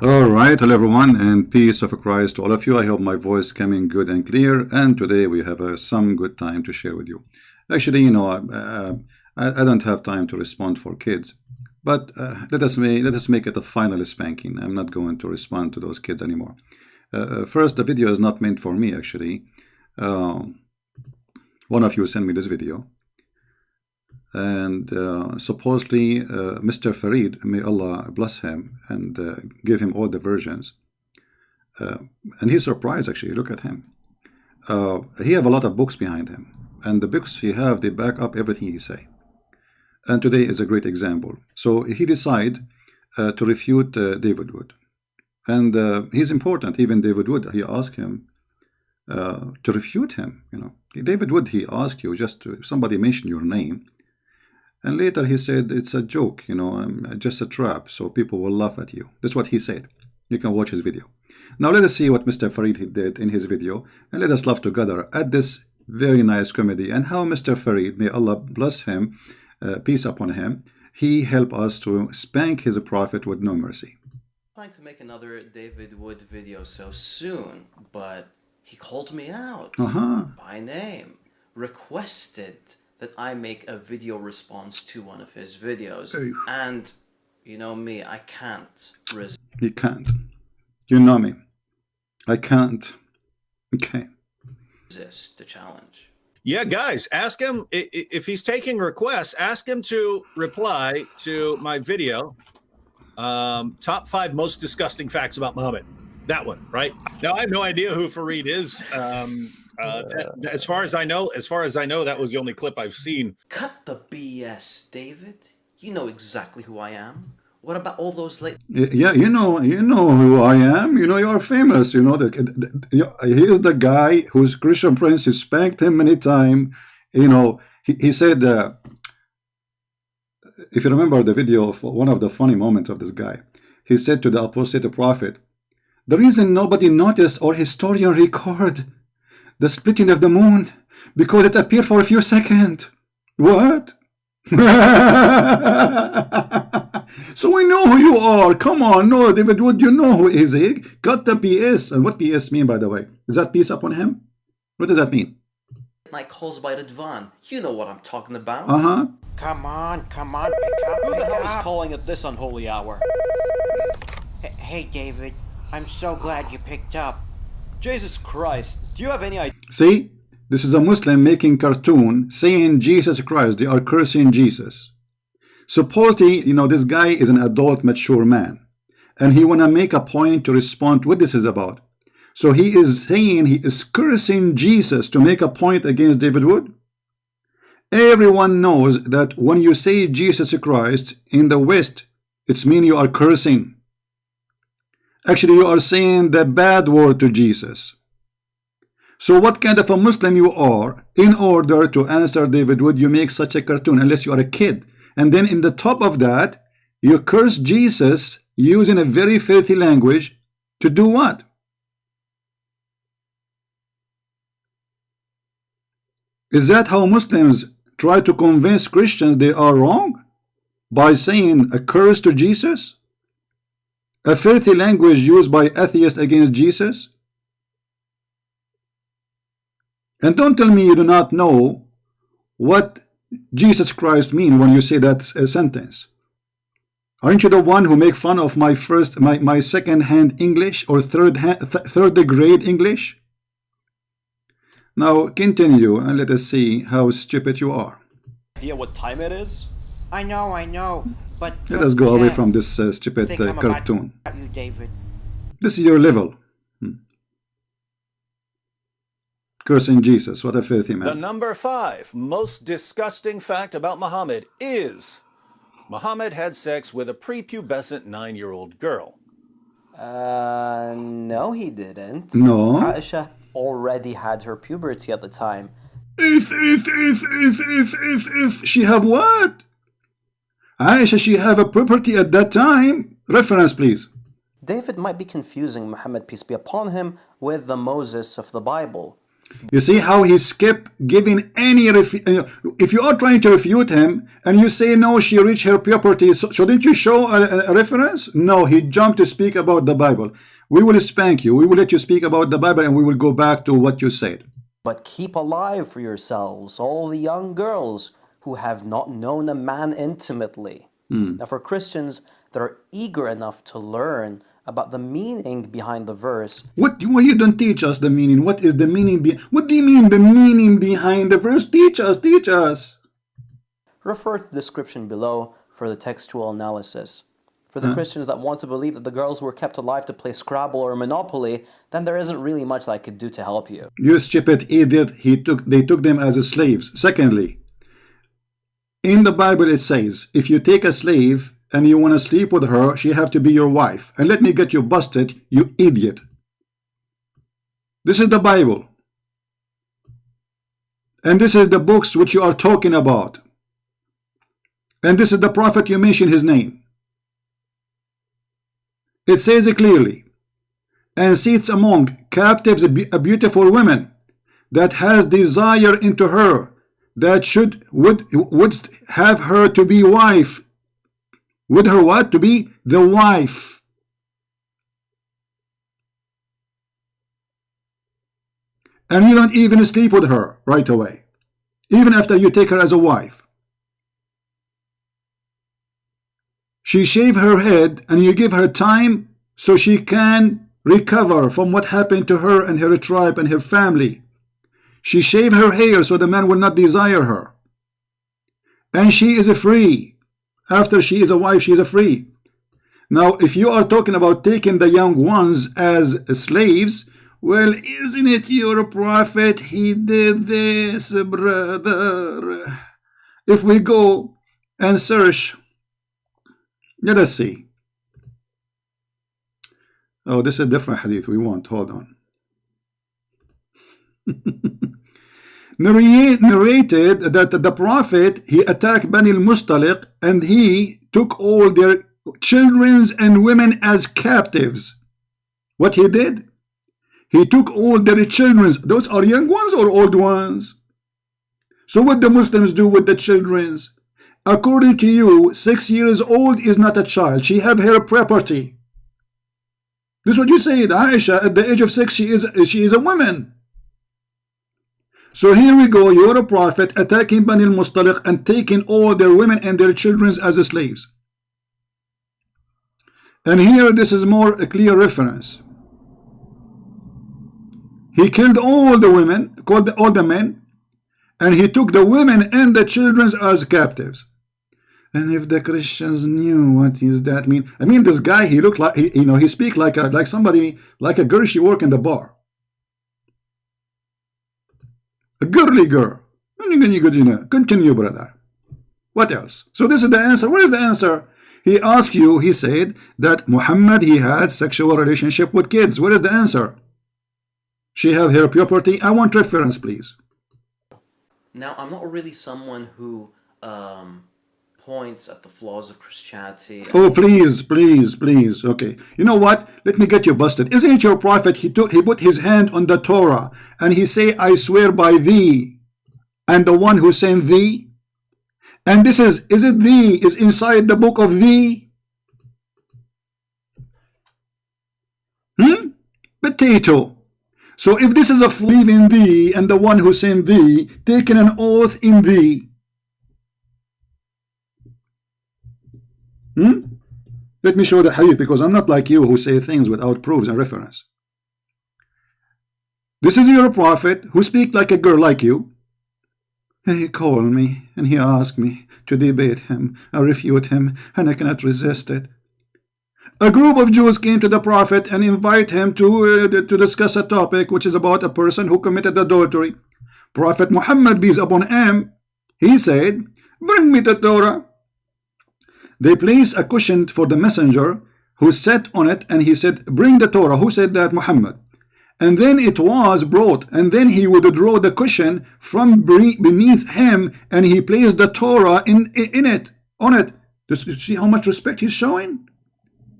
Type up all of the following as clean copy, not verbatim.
All right, hello everyone, and peace of Christ to all of you. I hope my voice coming good and clear. And today we have some good time to share with you. Actually, you know, I don't have time to respond for kids, but let us make it a final spanking. I'm not going to respond to those kids anymore. First, the video is not meant for me. Actually, one of you sent me this video. And supposedly Mr. Farid, may Allah bless him and give him all the versions, and he's surprised. Actually, look at him. He have a lot of books behind him, and the books he have, they back up everything he say. And today is a great example. So he decide to refute David Wood, and he's important. Even David Wood, he asked him to refute him. You know, David Wood, he asked you just to somebody mention your name. And later he said, it's a joke, you know, just a trap, so people will laugh at you. That's what he said. You can watch his video. Now let us see what Mr. Farid did in his video, and let us laugh together at this very nice comedy, and how Mr. Farid, may Allah bless him, peace upon him, he helped us to spank his prophet with no mercy. Trying to make another David Wood video so soon, but he called me out by name, requested that I make a video response to one of his videos. And you know me, I can't resist. You can't. You know me. I can't. Okay. Resist the challenge. Yeah, guys, ask him if he's taking requests, ask him to reply to my video, top 5 most disgusting facts about Muhammad. That one, right? Now, I have no idea who Farid is. As far as I know, that was the only clip I've seen. Cut the BS, David. You know exactly who I am. What about all those late? Yeah, you know who I am. You know, you are famous. You know, he is the guy whose Christian Prince spanked him many times. You know, he said, if you remember the video of one of the funny moments of this guy, he said to the Apostate Prophet, the reason nobody noticed or historian record the splitting of the moon, because it appeared for a few seconds. What? So we know who you are. Come on, no, David Wood, you know who is he? Got the PS. And what PS mean, by the way? Is that peace upon him? What does that mean? Night calls by Ridvan. You know what I'm talking about. Come on, pick up. Who the hell is calling at this unholy hour? Hey, David. I'm so glad you picked up. Jesus Christ, do you have any idea? See, this is a Muslim making cartoon saying Jesus Christ. They are cursing Jesus. Supposedly, you know, this guy is an adult, mature man, and he want to make a point to respond to what this is about. So he is saying he is cursing Jesus to make a point against David Wood. Everyone knows that when you say Jesus Christ in the West, it's mean you are cursing. Actually, you are saying the bad word to Jesus. So what kind of a Muslim you are, in order to answer David Wood, you make such a cartoon, unless you are a kid. And then in the top of that, you curse Jesus using a very filthy language to do what? Is that how Muslims try to convince Christians they are wrong? By saying a curse to Jesus? A filthy language used by atheists against Jesus? And don't tell me you do not know what Jesus Christ mean when you say that sentence. Aren't you the one who make fun of my second-hand English or third grade English? Now continue and let us see how stupid you are. Idea what time it is? I know, but let us go away from this stupid cartoon. You, David. This is your level. Cursing Jesus, what a filthy man. The number 5 most disgusting fact about Muhammad is Muhammad had sex with a prepubescent 9-year-old girl. No, he didn't. No. Aisha already had her puberty at the time. If she have what? Aisha, she have a puberty at that time. Reference, please. David might be confusing Muhammad, peace be upon him, with the Moses of the Bible. You see how he skipped giving any if you are trying to refute him and you say no, she reached her puberty, so shouldn't you show a reference? No, he jumped to speak about the Bible. We will spank you. We will let you speak about the Bible and we will go back to what you said. But keep alive for yourselves all the young girls who have not known a man intimately. Now for Christians that are eager enough to learn about the meaning behind the verse. What you don't teach us the meaning. What is the meaning? What do you mean the meaning behind the verse? Teach us, teach us. Refer to the description below for the textual analysis. For the Christians that want to believe that the girls were kept alive to play Scrabble or Monopoly, then there isn't really much I could do to help you. You stupid idiot. They took them as slaves. Secondly, in the Bible it says, if you take a slave and you want to sleep with her, she have to be your wife. And let me get you busted, you idiot. This is the Bible. And this is the books which you are talking about. And this is the prophet you mention his name. It says it clearly. And sits among captives a beautiful woman that has desire into her, that would have her to be wife. Would her what? To be the wife. And you don't even sleep with her right away, even after you take her as a wife. She shave her head and you give her time so she can recover from what happened to her and her tribe and her family. She shave her hair so the man will not desire her. And she is free. After she is a wife, she is free. Now, if you are talking about taking the young ones as slaves, well, isn't it your prophet? He did this, brother. If we go and search, let us see. Oh, this is a different hadith we want. Hold on. Narrated that the prophet, he attacked Bani al-Mustaliq and he took all their children and women as captives. What he did? He took all their children. Those are young ones or old ones? So what the Muslims do with the children? According to you, 6 years old is not a child. She have her property. This is what you said. Aisha, at the age of 6, she is a woman. So here we go. You're a prophet attacking Bani al-Mustaliq and taking all their women and their children as slaves. And here this is more a clear reference. He killed all the women, called all the men, and he took the women and the children as captives. And if the Christians knew what does that mean? I mean, this guy, he looked like, he speak like somebody, like a girl she work in the bar. A girly girl. Continue, brother. What else? So this is the answer. What is the answer? He asked you, he said that Muhammad, he had sexual relationship with kids. What is the answer? She have her puberty. I want reference, please. Now, I'm not really someone who points at the flaws of Christianity. Oh, please, please, please. Okay. You know what? Let me get you busted. Isn't it your prophet? He put his hand on the Torah and he say, I swear by thee and the one who sent thee. And this is it thee? Is inside the book of thee? Potato. So if this is a believe in thee and the one who sent thee, taking an oath in thee. Let me show the hadith, because I'm not like you who say things without proofs and reference. This is your prophet who speak like a girl like you. He called me and he asked me to debate him. I refute him and I cannot resist it. A group of Jews came to the prophet and invite him to discuss a topic which is about a person who committed adultery. Prophet Muhammad, peace upon him, he said, bring me the Torah. They placed a cushion for the messenger who sat on it and he said, bring the Torah. Who said that? Muhammad. And then it was brought, and then he would draw the cushion from beneath him and he placed the Torah on it. Just see how much respect he's showing?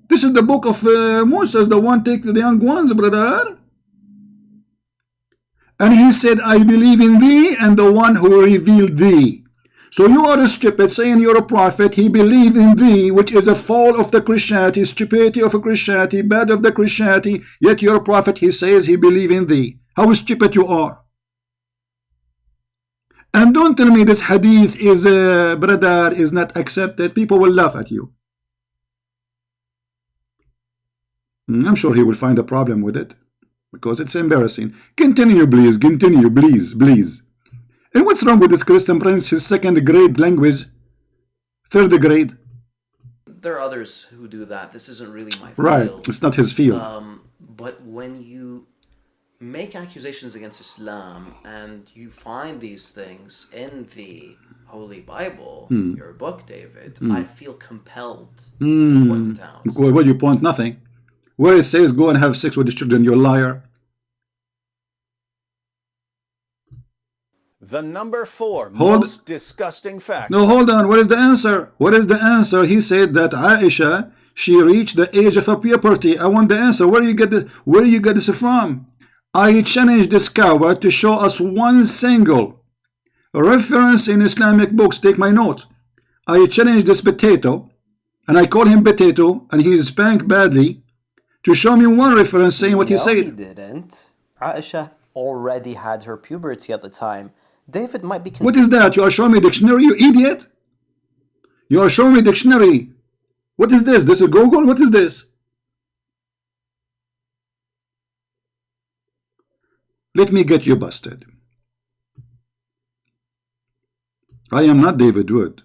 This is the book of Moses, the one take the young ones, brother. And he said, I believe in thee and the one who revealed thee. So you are stupid saying you're a prophet. He believed in thee, which is a fall of the Christianity, stupidity of a Christianity, bad of the Christianity. Yet you're a prophet. He says he believe in thee. How stupid you are. And don't tell me this hadith is, brother, is not accepted. People will laugh at you. I'm sure he will find a problem with it, because it's embarrassing. Continue, please. Continue, please, please. And what's wrong with this Christian Prince? His second grade language, third grade. There are others who do that. This isn't really my field. Right, it's not his field. But when you make accusations against Islam and you find these things in the Holy Bible, your book, David, I feel compelled to point it out. Well, you point nothing. Where it says go and have sex with the children, you're a liar. The number 4 most disgusting fact. No, hold on. What is the answer? What is the answer? He said that Aisha, she reached the age of puberty. I want the answer. Where do you get this? Where do you get this from? I challenge this coward to show us one single reference in Islamic books. Take my notes. I challenge this potato, and I call him potato, and he is spanked badly, to show me one reference saying what he said. He didn't. Aisha already had her puberty at the time. David might be... What is that? You are showing me dictionary, you idiot? You are showing me dictionary. What is this? This is Google? What is this? Let me get you busted. I am not David Wood.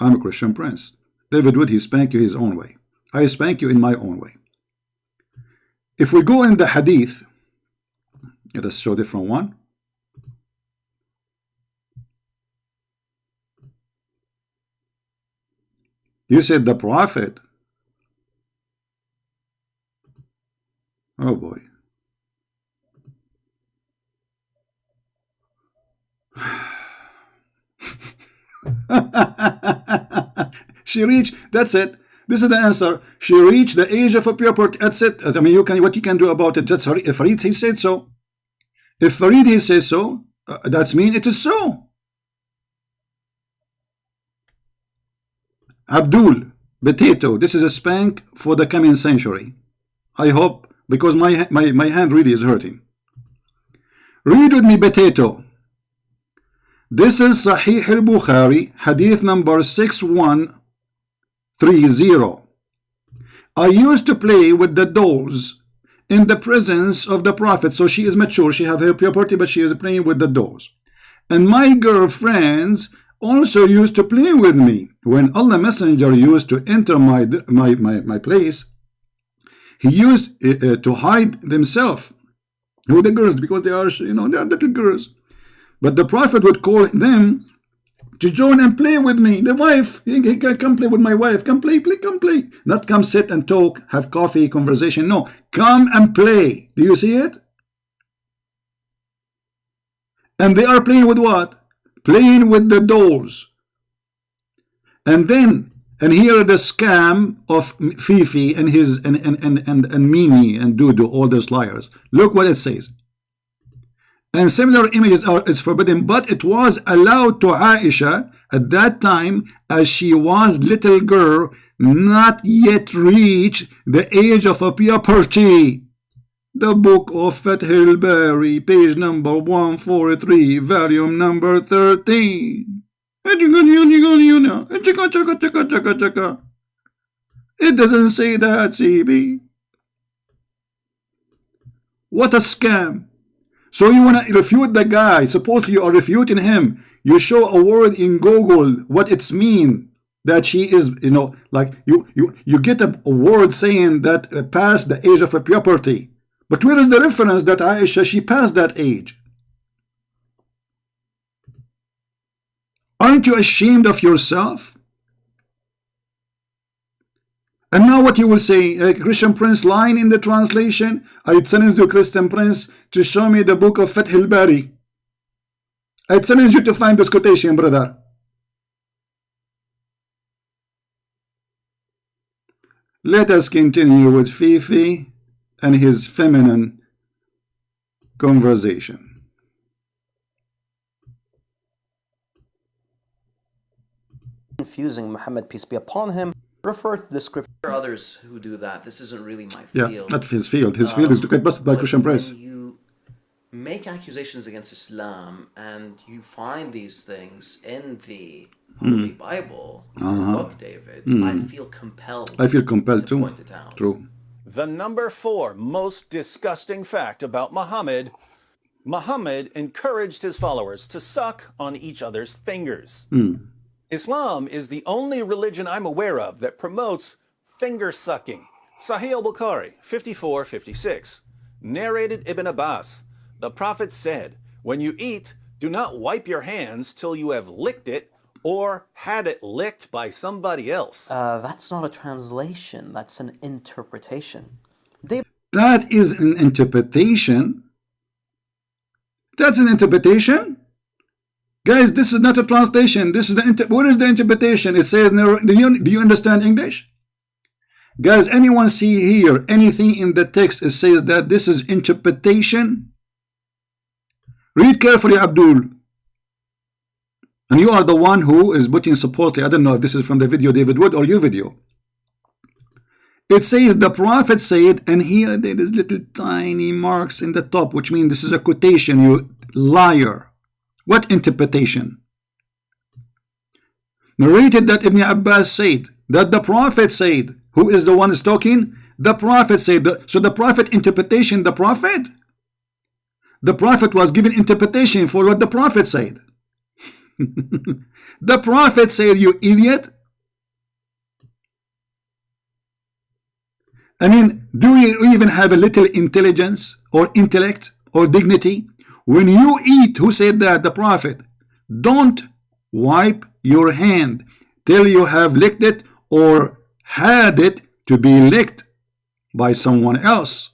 I'm a Christian Prince. David Wood, he spank you his own way. I spank you in my own way. If we go in the hadith, let us show different one. You said the prophet. Oh boy. She reached, that's it. This is the answer. She reached the age of puberty. That's it. I mean, what you can do about it. That's if Farid he said so. If Farid he says so, that's mean it is so. Abdul, potato. This is a spank for the coming century. I hope, because my hand really is hurting. Read with me, potato. This is Sahih al-Bukhari, hadith number 6130. I used to play with the dolls in the presence of the Prophet. So she is mature, she have her puberty, but she is playing with the dolls. And my girlfriends also used to play with me. When Allah Messenger used to enter my place, he used to hide himself with the girls, because they are, they are little girls. But the Prophet would call them to join and play with me. The wife, he can come play with my wife. Come play, come play. Not come sit and talk, have coffee, conversation. No, come and play. Do you see it? And they are playing with what? Playing with the dolls. And then, and here the scam of FIFI and his and Mimi and Dudu, all those liars. Look what it says. And similar images is forbidden, but it was allowed to Aisha at that time, as she was little girl, not yet reached the age of puberty. The book of Fath al-Bari, page number 143, volume number 13. It doesn't say that, CB. What a scam. So you want to refute the guy. Supposedly you are refuting him. You show a word in Google what it's mean, that she is, like you get a word saying that past the age of puberty. But where is the reference that Aisha, she passed that age? Aren't you ashamed of yourself? And now what you will say, Christian Prince line in the translation, I challenge you, Christian Prince, to show me the book of Fath al-Bari. I challenge you to find this quotation, brother. Let us continue with Fifi and his feminine conversation. confusing Muhammad, peace be upon him, refer to the scripture. There are others who do that. This isn't really my Yeah, field. not his field. His field is to get busted by Christian press. When you make accusations against Islam and you find these things in the Holy Bible, book, David, I feel compelled. I feel compelled to too. point it out. True. The number 4 most disgusting fact about Muhammad: Muhammad encouraged his followers to suck on each other's fingers. Islam is the only religion I'm aware of that promotes finger sucking. Sahih al-Bukhari 54:56. Narrated Ibn Abbas, the Prophet said, when you eat, do not wipe your hands till you have licked it or had it licked by somebody else. That's not a translation, that's an interpretation. That is an interpretation. That's an interpretation. Guys, this is not a translation. This is the what is the interpretation? It says, do you understand English? Guys, anyone see here anything in the text it says that this is interpretation? Read carefully, Abdul. And you are the one who is putting supposedly, I don't know if this is from the video David Wood or your video. It says the Prophet said, and here there is little tiny marks in the top, which means this is a quotation, you liar. What interpretation? Narrated that Ibn Abbas said, that the Prophet said. Who is the one is talking? The Prophet said. So the Prophet interpretation, the Prophet? The Prophet was given interpretation for what the Prophet said. The Prophet said, you idiot. I mean, do you even have a little intelligence or intellect or dignity? When you eat, who said that? The Prophet. Don't wipe your hand till you have licked it or had it to be licked by someone else.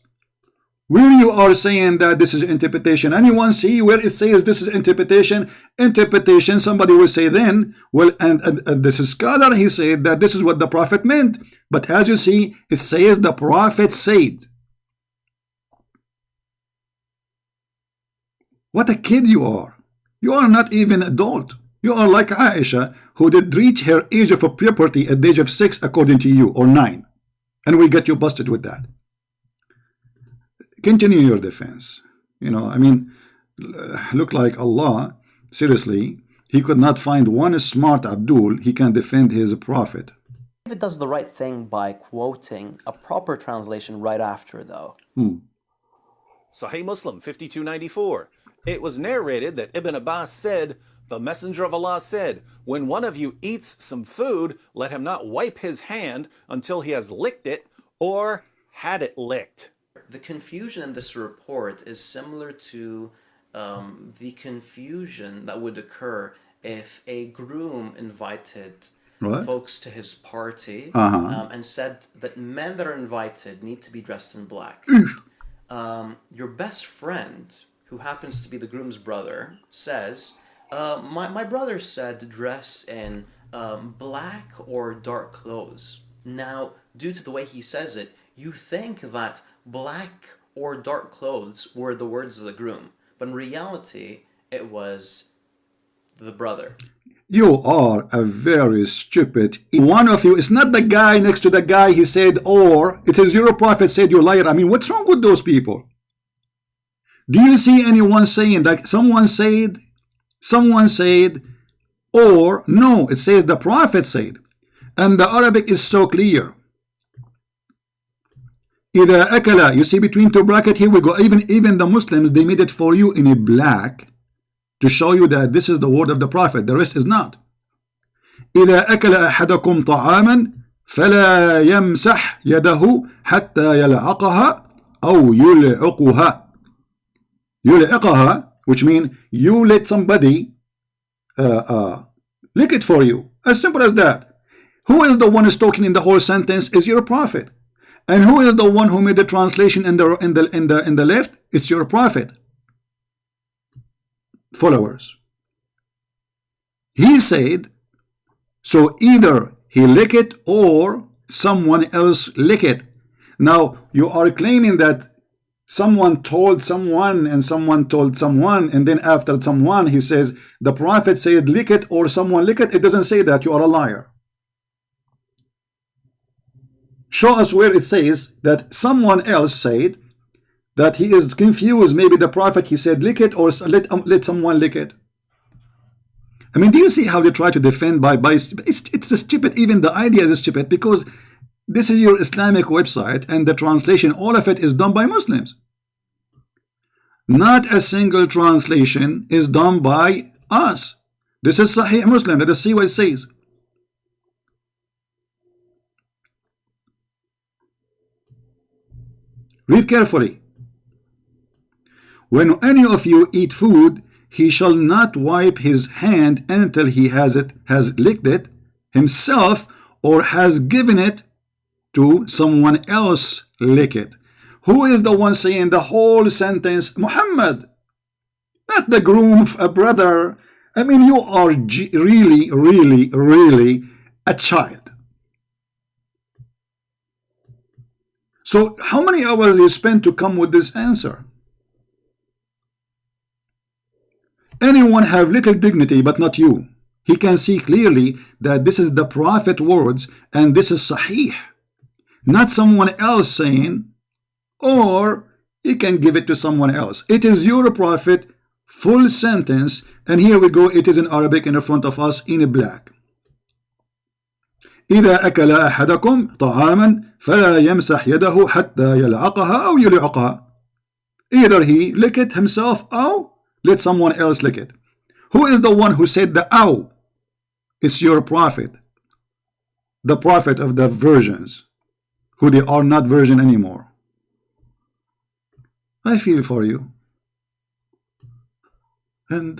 Where you are saying that this is interpretation, anyone see where it says this is interpretation? Interpretation, somebody will say then, well, and this is scholar, he said that this is what the Prophet meant. But as you see, it says the Prophet said. What a kid you are. You are not even adult. You are like Aisha, who did reach her age of puberty at the age of 6 according to you, or 9. And we get you busted with that. Continue your defense. You know, I mean, look like Allah, seriously, he could not find one smart Abdul he can defend his Prophet. David does the right thing by quoting a proper translation right after, though. Sahih Muslim 5294. It was narrated that Ibn Abbas said, the Messenger of Allah said, when one of you eats some food, let him not wipe his hand until he has licked it or had it licked. The confusion in this report is similar to the confusion that would occur if a groom invited folks to his party and said that men that are invited need to be dressed in black. Your best friend, who happens to be the groom's brother, says, my brother said to dress in black or dark clothes. Now, due to the way he says it, you think that black or dark clothes were the words of the groom, but in reality, it was the brother. You are a very stupid. One of you is not the guy next to the guy he said, or it is your Prophet said, you liar. I mean, what's wrong with those people? Do you see anyone saying that someone said, or no, it says the Prophet said. And the Arabic is so clear. إذا أكل, you see between two brackets, here we go. Even the Muslims, they made it for you in a black to show you that this is the word of the Prophet. The rest is not. إذا أكل أحدكم طعاما فلا يمسح يده حتى يلعقها أو يلعقها. يلعقها, which means you let somebody lick it for you. As simple as that. Who is the one who's talking in the whole sentence? Is your Prophet. And who is the one who made the translation in the left? It's your Prophet. Followers. He said, so either he lick it or someone else lick it. Now you are claiming that Someone told someone, and someone told someone, and then after someone, he says, the Prophet said, lick it, or someone lick it. It doesn't say that. You are a liar. Show us where it says that someone else said that he is confused. Maybe the Prophet, he said, lick it, or let someone lick it. I mean, do you see how they try to defend by it's a stupid, even the idea is stupid, because this is your Islamic website, and the translation, all of it is done by Muslims. Not a single translation is done by us. This is Sahih Muslim. Let us see what it says. Read carefully. When any of you eat food, he shall not wipe his hand until he has licked it himself, or has given it to someone else lick it. Who is the one saying the whole sentence? Muhammad, not the groom, a brother. I mean, you are really, really, really a child. So how many hours you spent to come with this answer? Anyone have little dignity, but not you. He can see clearly that this is the Prophet words, and this is Sahih. Not someone else saying, or he can give it to someone else. It is your Prophet, full sentence, and here we go. It is in Arabic in front of us in black. إذا أكل أحدكم طعاما فلا يمسح يده حتى يلعقها أو يلعقها. Either he lick it himself or let someone else lick it. Who is the one who said the ow? It's your Prophet, the Prophet of the virgins, who they are not virgin anymore. I feel for you, and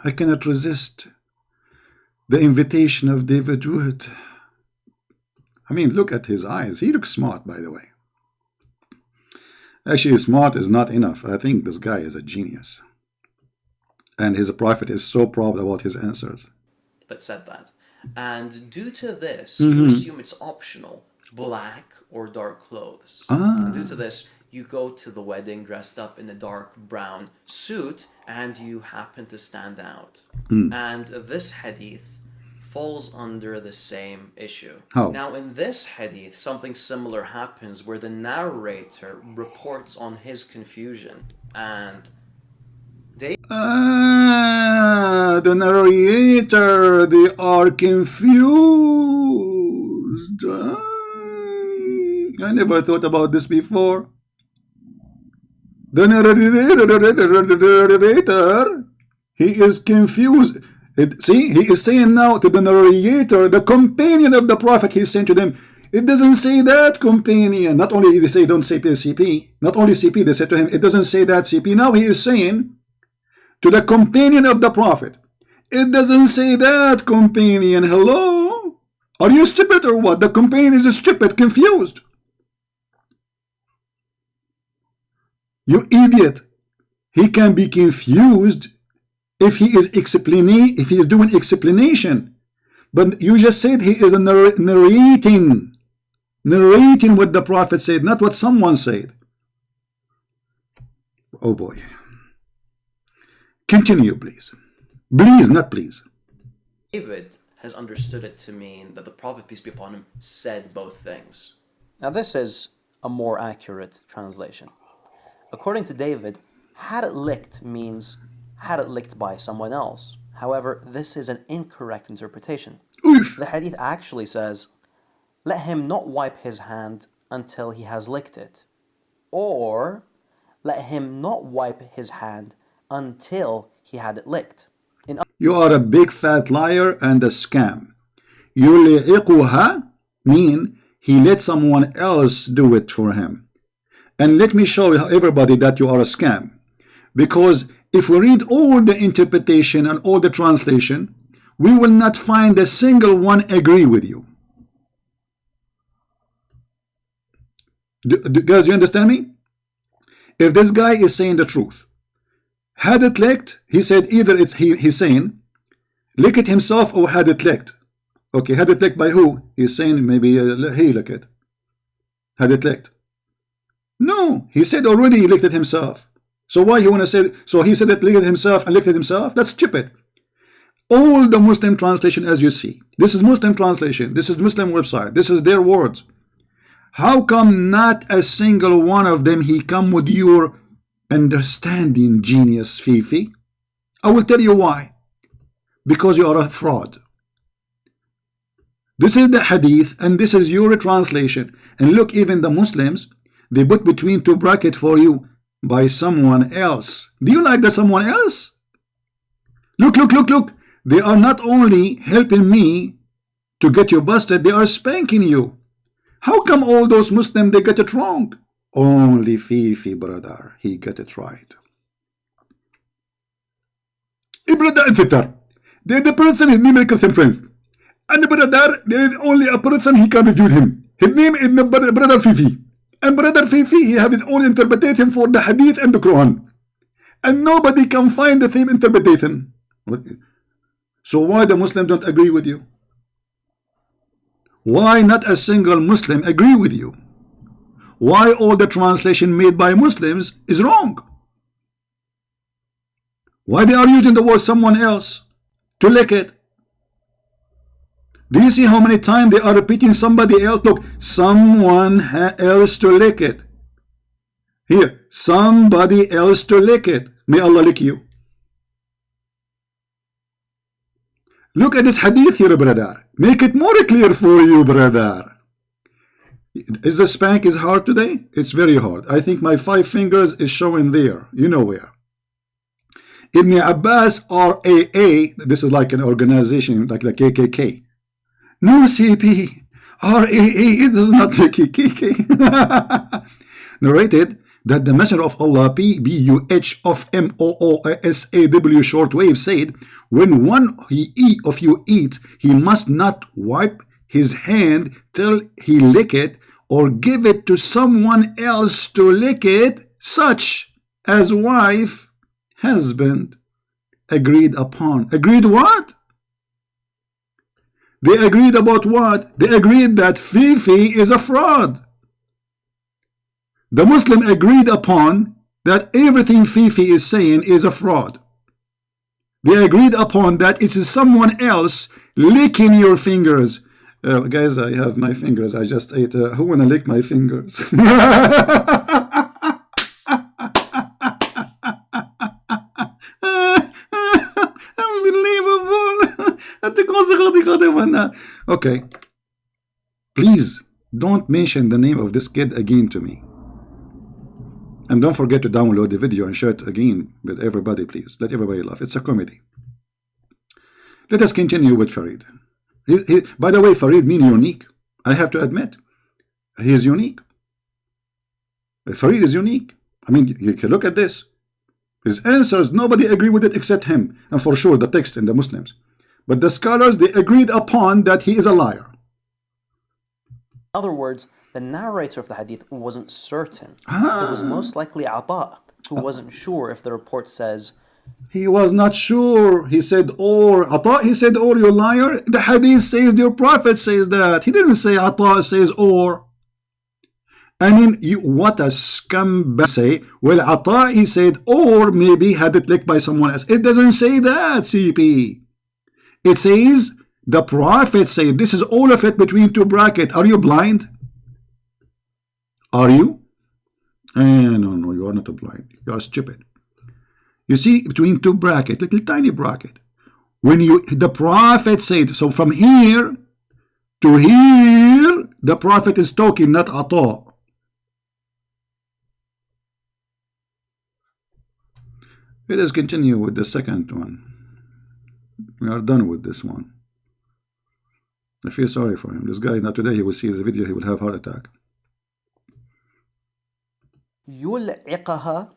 I cannot resist the invitation of David Wood. I mean, look at his eyes. He looks smart, by the way. Actually, smart is not enough. I think this guy is a genius, and his Prophet is so proud about his answers. That said that, and due to this, you assume it's optional, black or dark clothes. And due to this, you go to the wedding dressed up in a dark brown suit, and you happen to stand out. And this hadith falls under the same issue. How? Now, in this hadith, something similar happens where the narrator reports on his confusion, and the narrator, they are confused. I never thought about this before. The narrator, he is confused. See, he is saying now to the narrator, the companion of the Prophet, he's saying to them, it doesn't say that, companion. Not only they say, don't say CP, not only CP, they said to him, it doesn't say that, CP. Now he is saying to the companion of the Prophet, it doesn't say that, companion. Hello? Are you stupid or what? The companion is stupid, confused. You idiot. He can be confused if he is doing explanation. But you just said he is narrating what the Prophet said, not what someone said. Oh boy. Continue, please. Please, not please. David has understood it to mean that the Prophet, peace be upon him, said both things. Now this is a more accurate translation. According to David, had it licked means had it licked by someone else. However, this is an incorrect interpretation. Oof. The hadith actually says, let him not wipe his hand until he has licked it. Or, let him not wipe his hand until he had it licked. You are a big fat liar and a scam. يُلِعِقُهَا mean he let someone else do it for him. And let me show everybody that you are a scam. Because if we read all the interpretation and all the translation, we will not find a single one agree with you. Guys, do you understand me? If this guy is saying the truth, had it licked, he said either he's saying lick it himself or had it licked. Okay, had it licked by who? He's saying maybe he licked it. Had it licked. No, he said already he licked it himself. So why he want to say, so he said it, licked it himself and licked it himself? That's stupid. All the Muslim translation, as you see, this is Muslim translation, this is Muslim website, this is their words. How come not a single one of them he come with your understanding, genius FIFI? I will tell you why. Because you are a fraud. This is the hadith and this is your translation. And look, even the Muslims, they put between two brackets for you, by someone else. Do you like that someone else? Look, look, look, look. They are not only helping me to get you busted, they are spanking you. How come all those Muslims, they get it wrong? Only FIFI, brother, he get it right. Brother, etc. The person, his name is Christian Prince. And the brother, there is only a person he can refute him. His name is the brother FIFI. And brother FIFI, he have his own interpretation for the hadith and the Quran. And nobody can find the same interpretation. So why the Muslim don't agree with you? Why not a single Muslim agree with you? Why all the translation made by Muslims is wrong? Why they are using the word someone else to lick it? Do you see how many times they are repeating somebody else? Look, someone else to lick it. Here, somebody else to lick it. May Allah lick you. Look at this hadith here, brother. Make it more clear for you, brother. Is the spank is hard today? It's very hard. I think my 5 fingers is showing there. You know where. Ibn Abbas RAA, this is like an organization like the KKK. No, CP, RAA, it is not the KKK. Narrated that the Messenger of Allah, PBUH of MOOSAW shortwave, said, when one of you eat, he must not wipe his hand till he lick it, or give it to someone else to lick it, such as wife, husband, agreed upon. Agreed what? They agreed about what? They agreed that FIFI is a fraud. The Muslim agreed upon that everything FIFI is saying is a fraud. They agreed upon that it is someone else licking your fingers. Guys, I have my fingers. I just ate. Who wanna lick my fingers? Okay, please don't mention the name of this kid again to me, and don't forget to download the video and share it again with everybody. Please let everybody laugh. It's a comedy. Let us continue with Farid. By the way, Farid means unique. I have to admit, he is unique. Farid is unique. I mean, you can look at this. His answers, nobody agree with it except him, and for sure the text and the Muslims. But the scholars, they agreed upon that he is a liar. In other words, the narrator of the hadith wasn't certain. It was most likely Ata, who wasn't sure if the report says. He was not sure. He said, or. Ata, he said, or, you liar. The hadith says, your prophet says that. He didn't say Ata says, or. I mean, what a scumbag say. Well, Ata, he said, or maybe had it licked by someone else. It doesn't say that, CP. It says, the prophet said, this is all of it between two brackets. Are you blind? Are you? No, you are not blind. You are stupid. You see, between two brackets, little tiny bracket. When the prophet said, so from here to here, the prophet is talking, not Ata. Let us continue with the second one. We are done with this one. I feel sorry for him. This guy, not today, he will see the video, he will have heart attack. Yul'iqaha,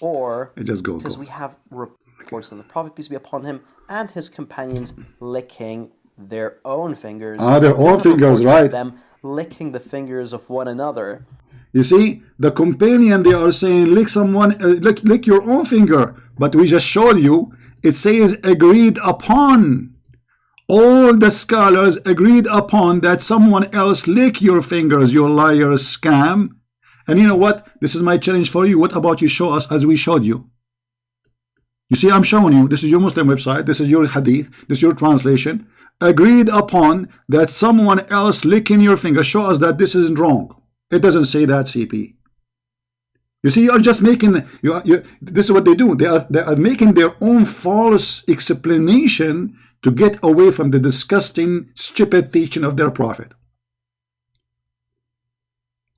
or just go. Because we have reports of the Prophet, peace be upon him, and his companions licking their own fingers. Their own fingers, right? Them licking the fingers of one another. You see, the companion, they are saying, lick someone, lick your own finger. But we just showed you, it says agreed upon. All the scholars agreed upon that someone else lick your fingers, you liar scam. And you know what? This is my challenge for you. What about you show us as we showed you? You see, I'm showing you. This is your Muslim website. This is your hadith. This is your translation. Agreed upon that someone else licking your finger. Show us that this isn't wrong. It doesn't say that, CP. You see, you are just making. This is what they do. They are making their own false explanation to get away from the disgusting, stupid teaching of their prophet.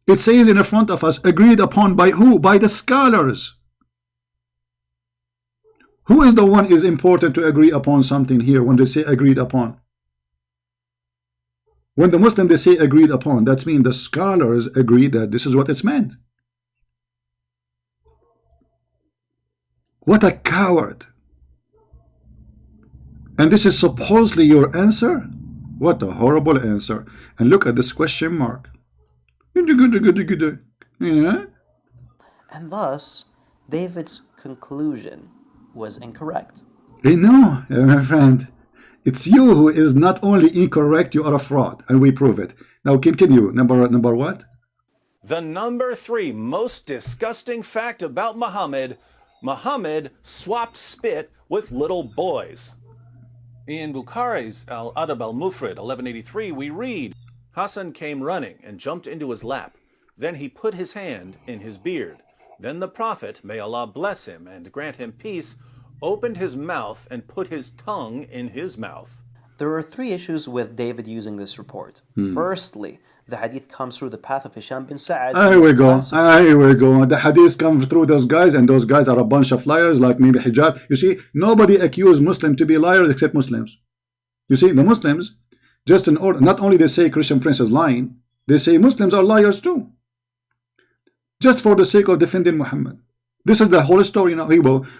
It says in the front of us, agreed upon by who? By the scholars. Who is the one is important to agree upon something here when they say agreed upon? When the Muslim they say agreed upon, that means the scholars agree that this is what it's meant. What a coward. And this is supposedly your answer? What a horrible answer. And look at this question mark. Yeah. And thus, David's conclusion was incorrect. No, my friend. It's you who is not only incorrect, you are a fraud. And we prove it. Now continue. Number what? The number 3 most disgusting fact about Muhammad: Muhammad swapped spit with little boys. In Bukhari's Al-Adab al-Mufrad 1183 we read, Hassan came running and jumped into his lap. Then he put his hand in his beard. Then the Prophet, may Allah bless him and grant him peace, opened his mouth and put his tongue in his mouth. There are 3 issues with David using this report. Firstly, the hadith comes through the path of Hisham bin Sa'ad. Here we go. Here we go. The hadith comes through those guys, and those guys are a bunch of liars like maybe Hijab. You see, nobody accused Muslims to be liars except Muslims. You see, the Muslims, just in order, not only they say Christian Prince is lying, they say Muslims are liars too. Just for the sake of defending Muhammad. This is the whole story now.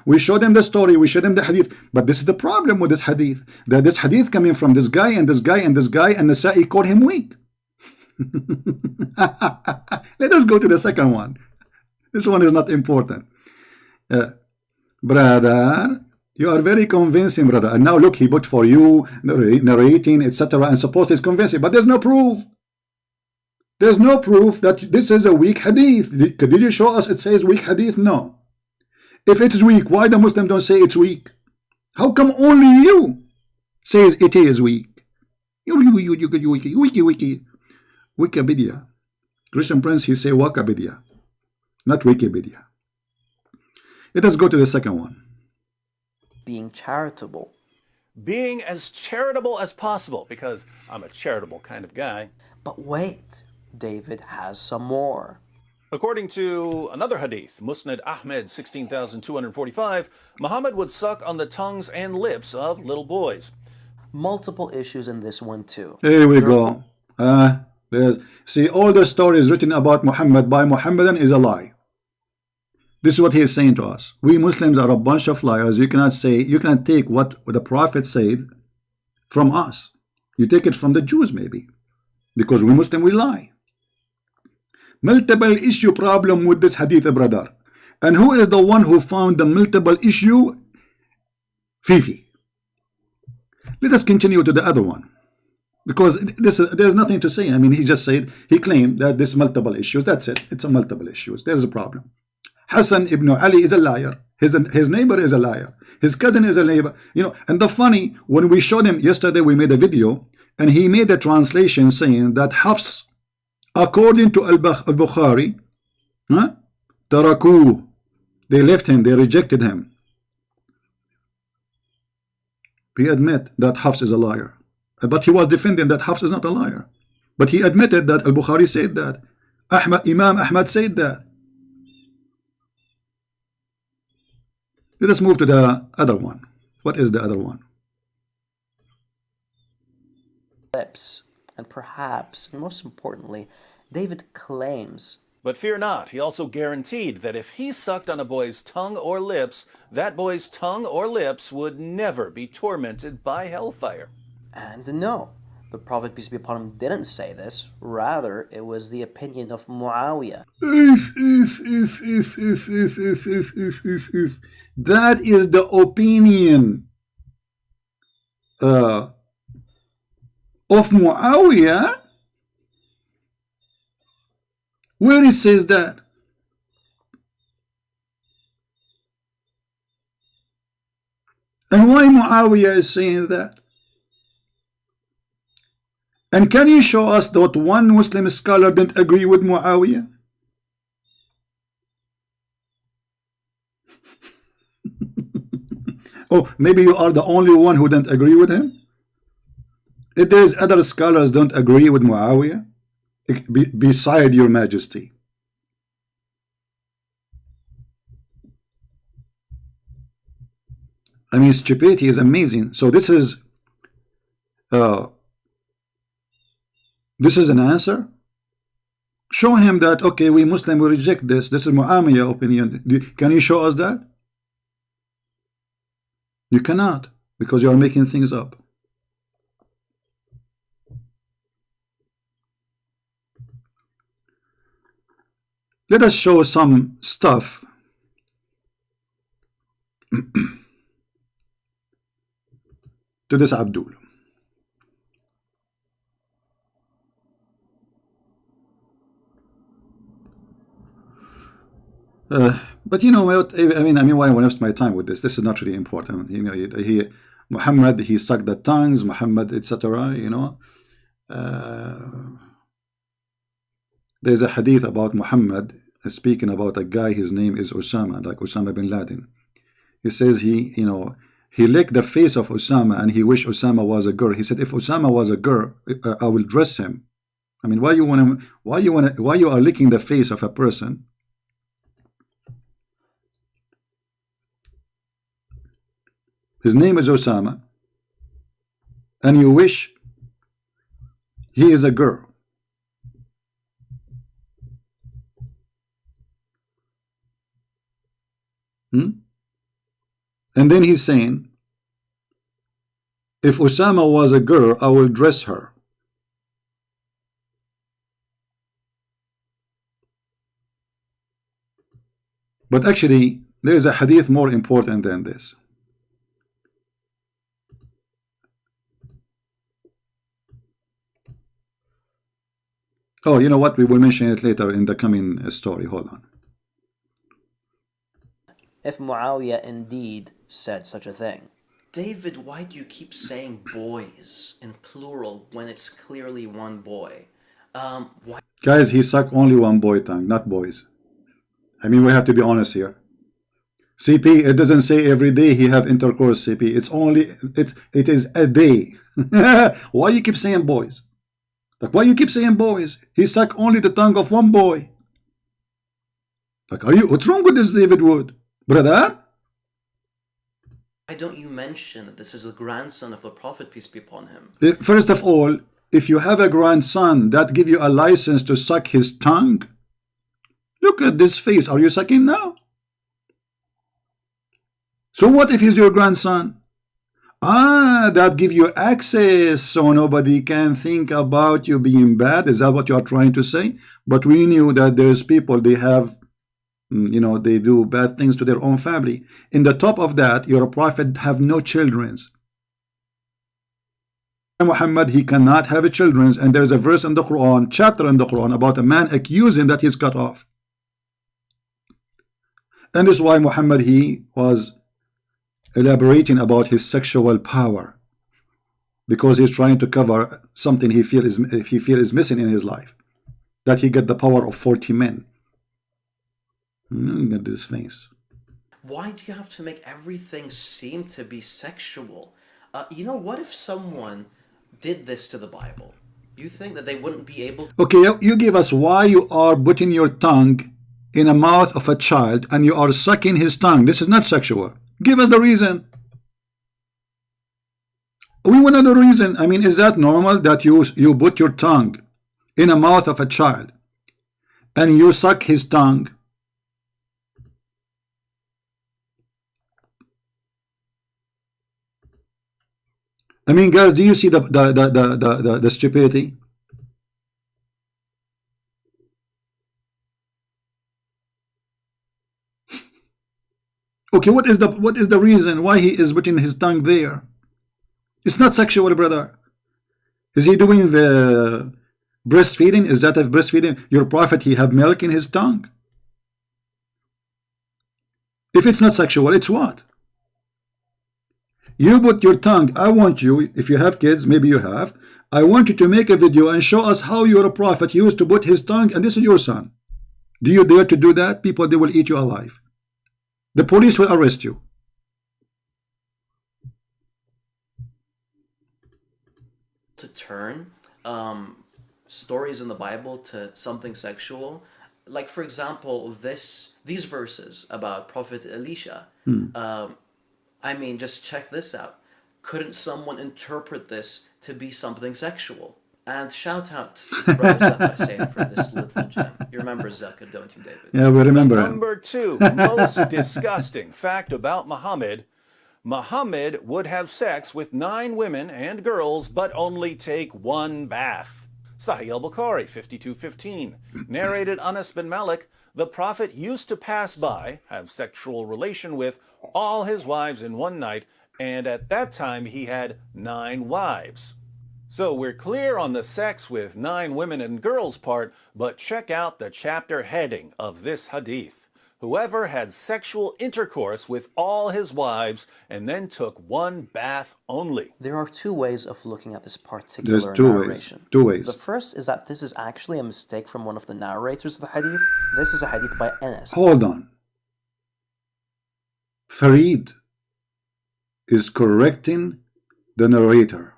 We show them the story, we show them the hadith. But this is the problem with this hadith. That this hadith coming from this guy and this guy and this guy, and Nasa'i called him weak. Let us go to the second one. This one is not important. Brother, you are very convincing, brother. And now look, he put for you, narrating, etc. And suppose it's convincing. But there's no proof. There's no proof that this is a weak hadith. Did you show us it says weak hadith? No. If it is weak, why the Muslim don't say it's weak? How come only you says it is weak? Wikipedia. Christian Prince, he say Wikipedia, not Wikipedia. Let us go to the second one. Being charitable. Being as charitable as possible, because I'm a charitable kind of guy. But wait, David has some more. According to another hadith, Musnad Ahmed 16,245, Muhammad would suck on the tongues and lips of little boys. Multiple issues in this one too. Here we go. See, all the stories written about Muhammad by Muhammadan is a lie. This is what he is saying to us. We Muslims are a bunch of liars. You cannot take what the Prophet said from us. You take it from the Jews maybe. Because we Muslim, we lie. Multiple issue problem with this hadith, brother. And who is the one who found the multiple issue? FIFI. Let us continue to the other one. Because there's nothing to say. I mean, he just said, he claimed that this multiple issues. That's it. It's a multiple issues. There's a problem. Hassan ibn Ali is a liar. His neighbor is a liar. His cousin is a neighbor. You know, and the funny, when we showed him yesterday, we made a video, and he made a translation saying that Hafs, according to Al-Bukhari, Taraku, they left him, they rejected him. He admit that Hafs is a liar. But he was defending that Hafs is not a liar. But he admitted that Al-Bukhari said that. Imam Ahmad said that. Let us move to the other one. What is the other one? Lips. And perhaps, and most importantly, David claims. But fear not, he also guaranteed that if he sucked on a boy's tongue or lips, that boy's tongue or lips would never be tormented by hellfire. And no, the Prophet, peace be upon him, didn't say this. Rather, it was the opinion of Muawiyah. That is the opinion of Muawiyah. Where it says that? And why Muawiyah is saying that? And can you show us that one Muslim scholar didn't agree with Muawiyah? Oh, maybe you are the only one who didn't agree with him? If there's other scholars don't agree with Muawiyah, beside your majesty. I mean, stupidity is amazing. So this is an answer. Show him that, okay, we Muslim will reject this. This is Muawiyah opinion. Can you show us that? You cannot, because you are making things up. Let us show some stuff to this Abdul. But you know what? I mean, why I waste my time with this? This is not really important. You know, Muhammad, he sucked the tongues, Muhammad, etc. You know, there's a hadith about Muhammad speaking about a guy. His name is Osama, like Osama bin Laden. He says he licked the face of Osama and he wished Osama was a girl. He said, if Osama was a girl, I will dress him. I mean, why you are licking the face of a person? His name is Osama, and you wish he is a girl. And then he's saying, if Osama was a girl, I will dress her. But actually, there is a hadith more important than this. Oh, you know what? We will mention it later in the coming story. Hold on. If Muawiyah indeed said such a thing. David, why do you keep saying boys in plural when it's clearly one boy? Why? Guys, he sucked only one boy tongue, not boys. I mean, we have to be honest here. CP, it doesn't say every day he have intercourse, CP. It's only, it is a day. Why you keep saying boys? Like, why you keep saying boys? He sucked only the tongue of one boy. Like, what's wrong with this, David Wood? Brother? Why don't you mention that this is the grandson of the Prophet, peace be upon him? First of all, if you have a grandson, that give you a license to suck his tongue? Look at this face. Are you sucking now? So what if he's your grandson? That give you access so nobody can think about you being bad. Is that what you are trying to say? But we knew that there's people, they have, you know, they do bad things to their own family. In the top of that, your prophet have no children. Muhammad, he cannot have children, and there's a verse in the Quran, chapter in the Quran, about a man accusing that he's cut off. And this is why Muhammad, he was elaborating about his sexual power, because he's trying to cover something he feels is missing in his life, that he get the power of 40 men. Look at this face. Why do you have to make everything seem to be sexual? You know, what if someone did this to the Bible? You think that they wouldn't be able to? Okay, you give us why you are putting your tongue in the mouth of a child and you are sucking his tongue. This is not sexual. Give us the reason. We want to know the reason. I mean, is that normal that you put your tongue in the mouth of a child and you suck his tongue? I mean, guys, do you see the stupidity? Okay, what is the reason why he is putting his tongue there? It's not sexual, brother. Is he doing the breastfeeding? Is that a breastfeeding? Your prophet, he have milk in his tongue. If it's not sexual, it's what? You put your tongue. I want you, if you have kids, maybe you have, I want you to make a video and show us how your prophet used to put his tongue, and this is your son. Do you dare to do that? People, they will eat you alive. The police will arrest you. To turn stories in the Bible to something sexual, like for example these verses about Prophet Elisha. I mean, just check this out. Couldn't someone interpret this to be something sexual? And shout out to Brother Zaka saying for this little gem. You remember Zaka, don't you, David? Yeah, we remember him. Number 2 most disgusting fact about Muhammad. Muhammad would have sex with 9 women and girls, but only take 1 bath. Sahih al-Bukhari 52:15 narrated Anas bin Malik, the Prophet used to pass by, have sexual relation with all his wives in one night, and at that time he had 9 wives. So we're clear on the sex with 9 women and girls part, but check out the chapter heading of this hadith. Whoever had sexual intercourse with all his wives and then took 1 bath only. There are 2 ways of looking at this particular There's two narration. ways. 2 ways. The first is that this is actually a mistake from one of the narrators of the hadith. This is a hadith by Anas. Hold on. Farid is correcting the narrator.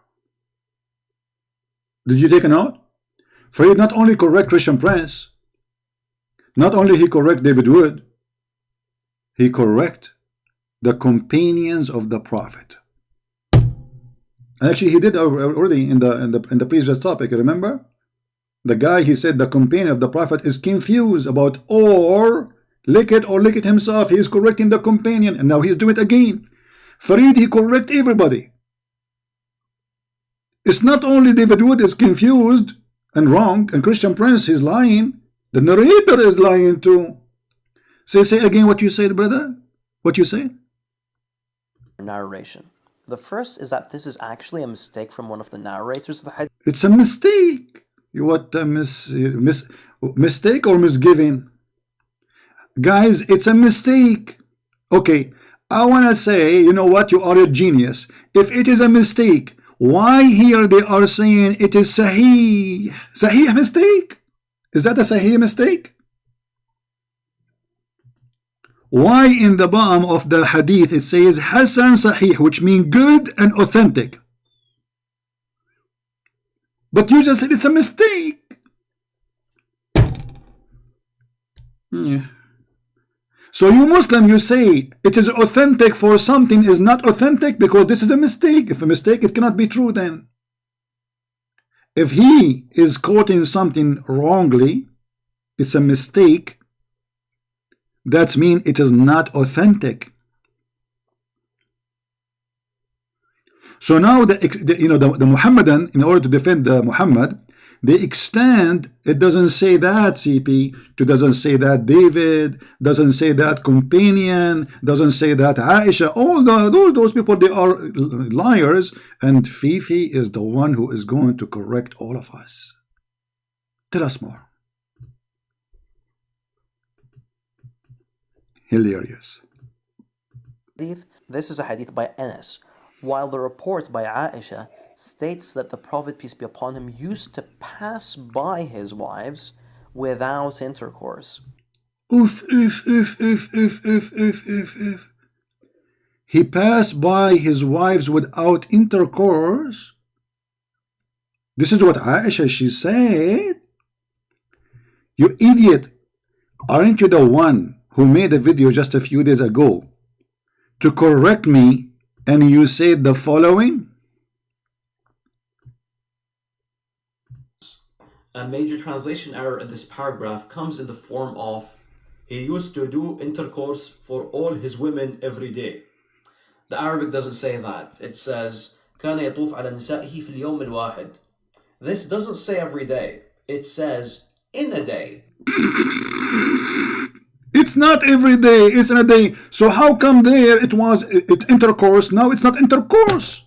Did you take a note? Farid not only correct Christian Prince, not only he correct David Wood, he correct the companions of the Prophet. Actually, he did already in the previous topic. Remember, the guy, he said the companion of the Prophet is confused about or lick it himself. He is correcting the companion, and now he's doing it again. Farid, he correct everybody. It's not only David Wood is confused and wrong, and Christian Prince is lying. The narrator is lying too. Say again what you said, brother. What you said? Narration. The first is that this is actually a mistake from one of the narrators of the hadith. It's a mistake. What a mistake or misgiving? Guys, it's a mistake. Okay, I want to say, you know what? You are a genius. If it is a mistake, why here they are saying it is Sahih? Sahih mistake? Is that a Sahih mistake? Why in the bottom of the hadith it says Hasan Sahih, which means good and authentic? But you just said it's a mistake. Yeah. So you Muslim, you say it is authentic for something is not authentic because this is a mistake. If a mistake, it cannot be true then. If he is quoting something wrongly, it's a mistake. That means it is not authentic. So now the Muhammadan, in order to defend Muhammad, they extend. It doesn't say that CP, it doesn't say that David, doesn't say that companion, doesn't say that Aisha. All those people, they are liars, and FIFI is the one who is going to correct all of us. Tell us more. Hilarious. This is a hadith by Anas, while the report by Aisha states that the Prophet, peace be upon him, used to pass by his wives without intercourse. If. He passed by his wives without intercourse. This is what Aisha, she said. You idiot. Aren't you the one who made a video just a few days ago to correct me, and you said the following? A major translation error in this paragraph comes in the form of he used to do intercourse for all his women every day. The Arabic doesn't say that. It says كان يطوف على نسائه في اليوم الواحد. This doesn't say every day. It says in a day. It's not every day, it's in a day. So how come there it was intercourse, now it's not intercourse?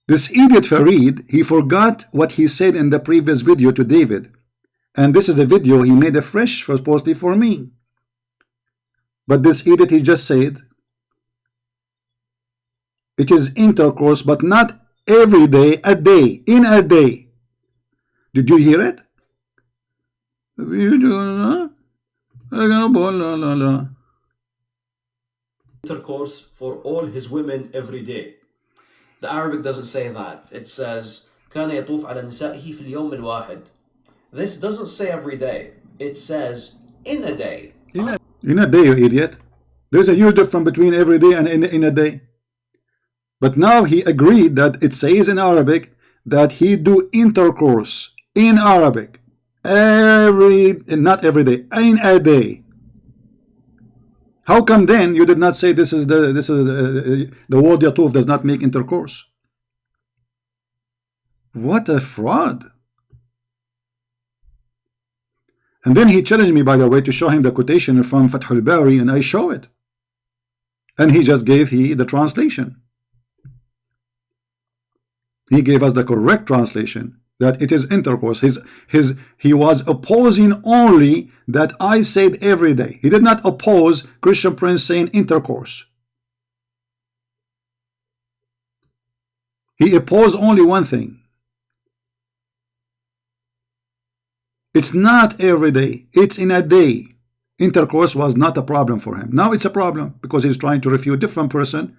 This idiot Farid, he forgot what he said in the previous video to David. And this is a video he made afresh supposedly for me. But this idiot, he just said it is intercourse, but not every day, a day, in a day. Did you hear it? Intercourse for all his women every day. The Arabic doesn't say that. It says كان يطوف على نسائه في اليوم الواحد. This doesn't say every day. It says in a day. In a day, you idiot. There's a huge difference between every day and in a day. But now he agreed that it says in Arabic that he do intercourse in Arabic not every day, in a day. How come then you did not say the word yatuf does not make intercourse? What a fraud. And then he challenged me, by the way, to show him the quotation from Fath al-Bari, and I show it. And he just gave the translation. He gave us the correct translation, that it is intercourse. He was opposing only that I said every day. He did not oppose Christian Prince saying intercourse. He opposed only one thing. It's not every day, it's in a day. Intercourse was not a problem for him. Now it's a problem because he's trying to refute a different person,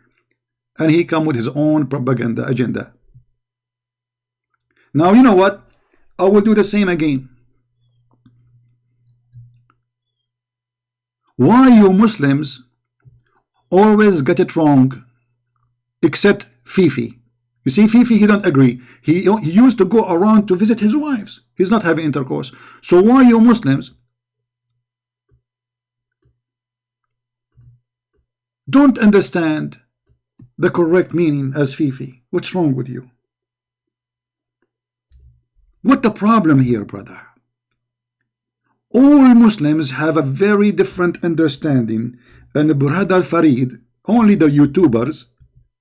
and he come with his own propaganda agenda. Now you know what? I will do the same again. Why you Muslims always get it wrong, except FIFI? You see, FIFI, he don't agree. He used to go around to visit his wives. He's not having intercourse. So why you Muslims don't understand the correct meaning as FIFI? What's wrong with you? What the problem here, brother? All Muslims have a very different understanding, and brother Farid, only the YouTubers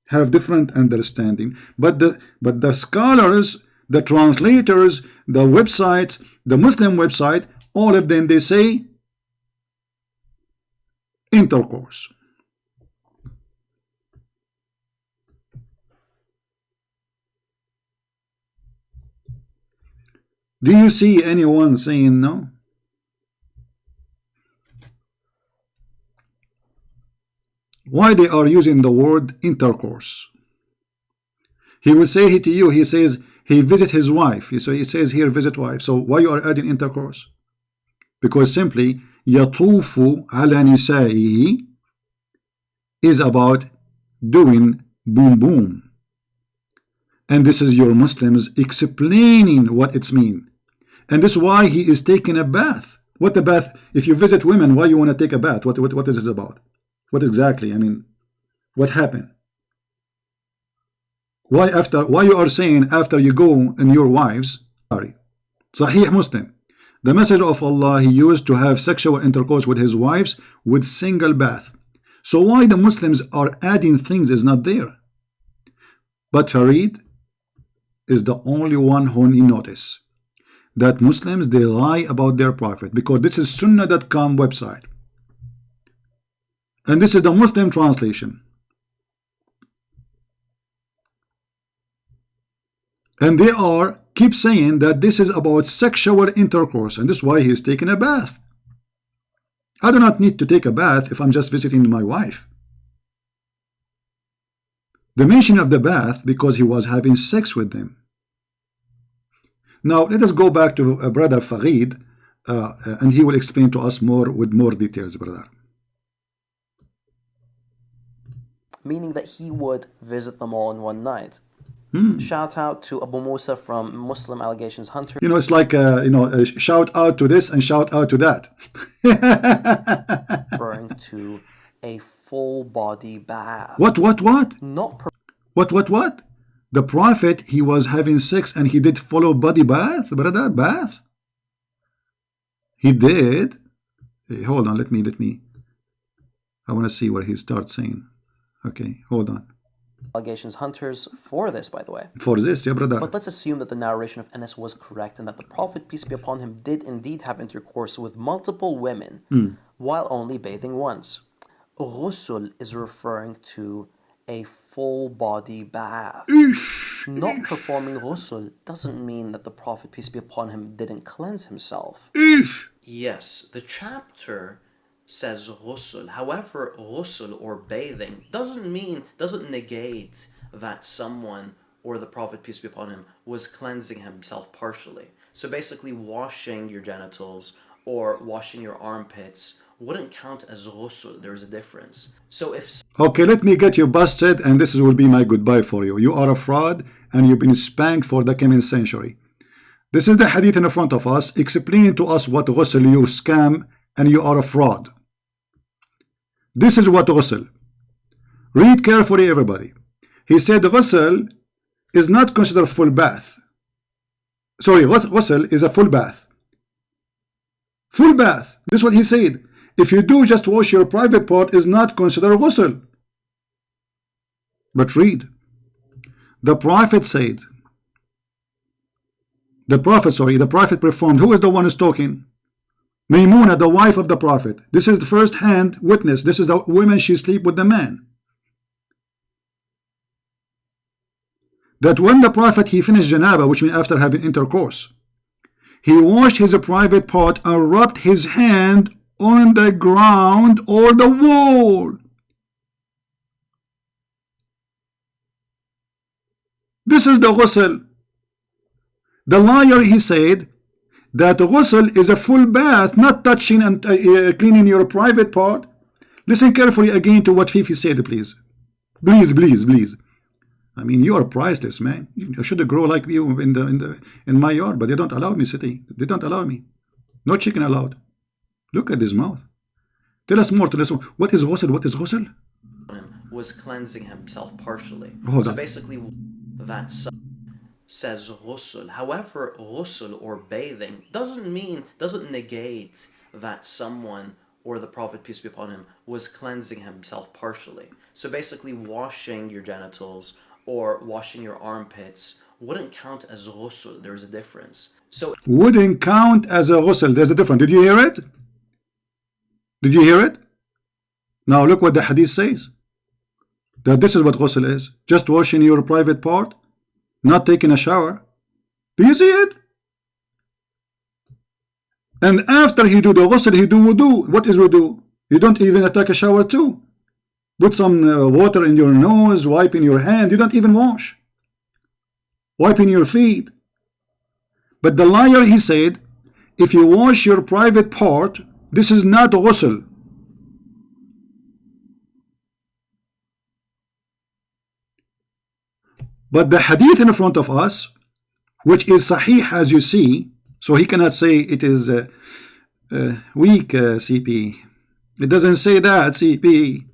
have different understanding, but the scholars, the translators, the websites, the Muslim website, all of them, they say intercourse. Do you see anyone saying no? Why they are using the word intercourse? He will say it to you. He says he visit his wife. So he says here visit wife. So why you are adding intercourse? Because simply yatufu ala nisaihi is about doing boom boom. And this is your Muslims explaining what it's mean. And this is why he is taking a bath. What the bath? If you visit women, why you want to take a bath? What is this about? What exactly? I mean, what happened? Why you are saying after you go in your wives? Sorry. Sahih Muslim. The Messenger of Allah, he used to have sexual intercourse with his wives with single bath. So why the Muslims are adding things is not there? But Farid is the only one who notice that Muslims, they lie about their prophet, because this is Sunnah.com website. And this is the Muslim translation. And they keep saying that this is about sexual intercourse, and this is why he is taking a bath. I do not need to take a bath if I'm just visiting my wife. The mention of the bath because he was having sex with them. Now let us go back to brother Farid, and he will explain to us with more details, brother. Meaning that he would visit them all in one night. Shout out to Abu Musa from Muslim Allegations Hunter. You know, it's like shout out to this and shout out to that. Referring to a full body bath. What? Not What? The prophet, he was having sex and he did full body bath, brother, bath. He did. Hey, hold on, let me. I want to see where he starts saying. Okay, hold on. Allegations hunters for this, by the way. For this, yeah, brother. But let's assume that the narration of Anas was correct and that the Prophet, peace be upon him, did indeed have intercourse with multiple women while only bathing once. ghusl is referring to a full body bath. Not performing ghusl doesn't mean that the Prophet, peace be upon him, didn't cleanse himself. Yes, the chapter says ghusl. However, ghusl or bathing doesn't negate that someone or the Prophet, peace be upon him, was cleansing himself partially. So basically washing your genitals or washing your armpits wouldn't count as ghusl. There's a difference. So if... Okay, let me get you busted, and this will be my goodbye for you. You are a fraud, and you've been spanked for the coming century. This is the hadith in front of us, explaining to us what ghusl, you scam, and you are a fraud. This is what ghusl. Read carefully, everybody. He said ghusl is not considered full bath. Sorry, ghusl is a full bath. Full bath. This is what he said. If you do just wash your private part, is not considered ghusl. But read. The Prophet said, the Prophet performed. Who is the one who's talking? Maymuna, the wife of the Prophet. This is the first-hand witness. This is the woman, she sleep with the man. That when the Prophet, he finished janaba, which means after having intercourse, he washed his private part and rubbed his hand on the ground or the wall. This is the ghusl. The liar, he said that ghusl is a full bath, not touching and cleaning your private part. Listen carefully again to what FIFI said, please. Please. I mean, you are priceless, man. You should grow like you in my yard, but they don't allow me, city. They don't allow me. No chicken allowed. Look at his mouth. Tell us more. What is ghusl? What is ghusl? Was cleansing himself partially. Hold so on. Basically, that says ghusl. However, ghusl or bathing doesn't negate that someone or the Prophet, peace be upon him, was cleansing himself partially. So basically, washing your genitals or washing your armpits wouldn't count as ghusl. There's a difference. So wouldn't count as a ghusl. There's a difference. Did you hear it? Did you hear it? Now look what the hadith says. That this is what ghusl is. Just washing your private part, not taking a shower. Do you see it? And after he do the ghusl, he do wudu. What is wudu? You don't even take a shower too. Put some water in your nose, wiping your hand. You don't even wash. Wiping your feet. But the liar, he said, if you wash your private part, this is not ghusl. But the hadith in front of us, which is sahih as you see, so he cannot say it is weak, CP. It doesn't say that, CP.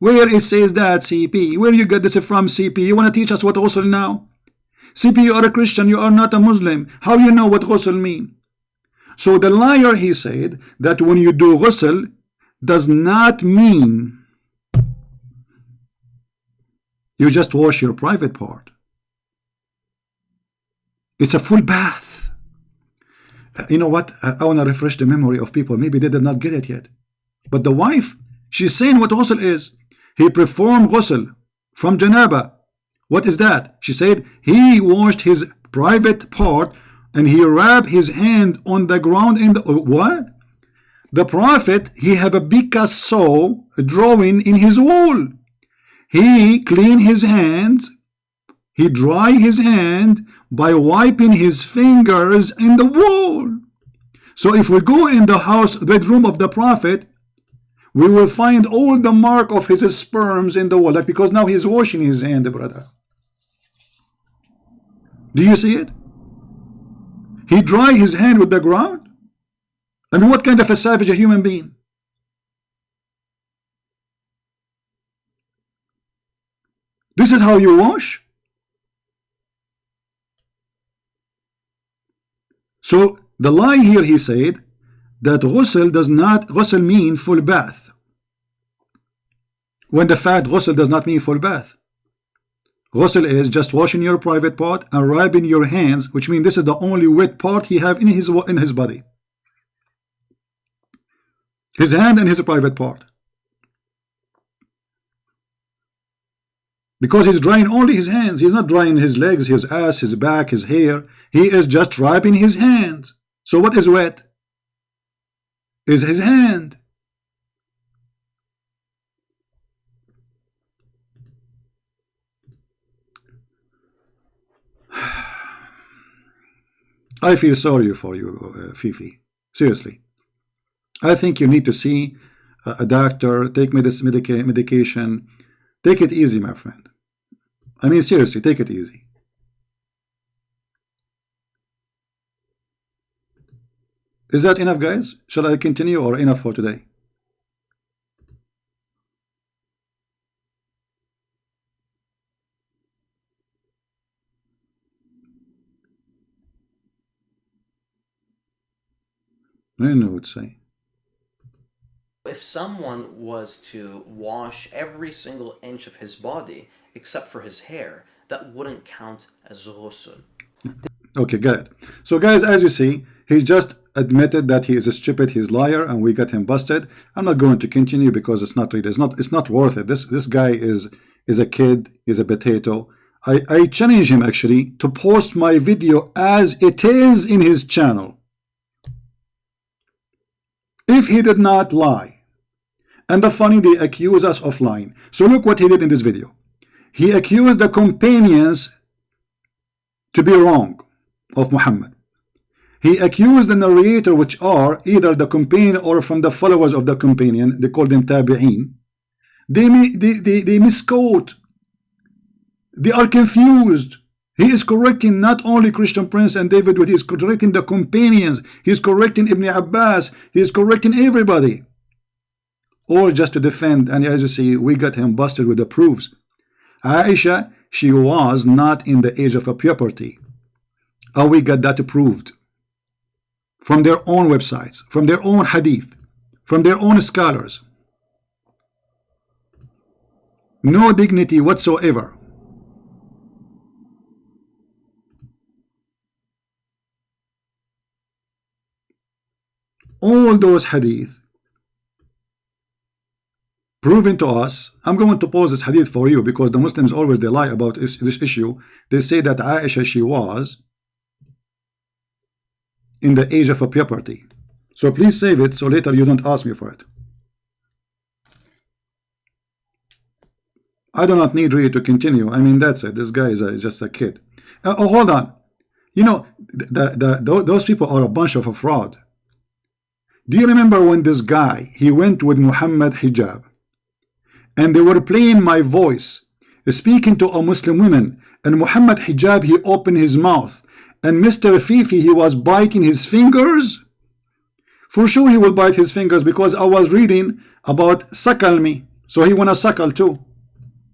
Where it says that, CP? Where you get this from, CP? You want to teach us what ghusl now? CP, you are a Christian, you are not a Muslim. How you know what ghusl mean? So the liar, he said that when you do ghusl, does not mean you just wash your private part. It's a full bath. You know what? I want to refresh the memory of people. Maybe they did not get it yet. But the wife, she's saying what ghusl is. He performed ghusl from janaba. What is that? She said he washed his private part and he rubbed his hand on the ground in the... What? The Prophet, he have a Picasso drawing in his wall. He clean his hands. He dry his hand by wiping his fingers in the wall. So if we go in the house, bedroom of the Prophet, we will find all the mark of his sperms in the wall. Like, because now he's washing his hand, brother. Do you see it? He dry his hand with the ground. I mean, what kind of a savage a human being? This is how you wash. So the lie here, he said that ghusl mean full bath. When the fact ghusl does not mean full bath. Ghusl is just washing your private part and rubbing your hands, which means this is the only wet part he have in his body. His hand and his private part. Because he's drying only his hands. He's not drying his legs, his ass, his back, his hair. He is just wiping his hands. So what is wet? Is his hand. I feel sorry for you, FIFI. Seriously. I think you need to see a doctor, take medication. Take it easy, my friend. I mean, seriously, take it easy. Is that enough, guys? Shall I continue or enough for today? I don't know what to say. If someone was to wash every single inch of his body except for his hair, that wouldn't count as ghusl. Okay, got it. So guys, as you see, he just admitted that he is a stupid, he's a liar, and we got him busted. I'm not going to continue because it's not really, it's not worth it. This guy is a kid, is a potato. I challenge him actually to post my video as it is in his channel. If he did not lie. And the funny, they accuse us of lying. So look what he did in this video. He accused the companions to be wrong of Muhammad. He accused the narrator, which are either the companion or from the followers of the companion. They call them tabi'een. They misquote. They are confused. He is correcting not only Christian Prince and David, he is correcting the companions. He is correcting Ibn Abbas. He is correcting everybody. All just to defend. And as you see, we got him busted with the proofs. Aisha, she was not in the age of puberty. And we got that proved. From their own websites, from their own hadith, from their own scholars. No dignity whatsoever. All those hadith proven to us. I'm going to pause this hadith for you because the Muslims always they lie about this issue. They say that Aisha, she was in the age of puberty. So please save it so later you don't ask me for it. I do not need really to continue. I mean, that's it. This guy is just a kid. Oh, hold on. You know, those people are a bunch of a fraud. Do you remember when this guy, he went with Mohammad Hijab and they were playing my voice speaking to a Muslim woman, and Mohammad Hijab, he opened his mouth, and Mr. FIFI, he was biting his fingers? For sure he will bite his fingers because I was reading about suckle me, so he wanna suckle too.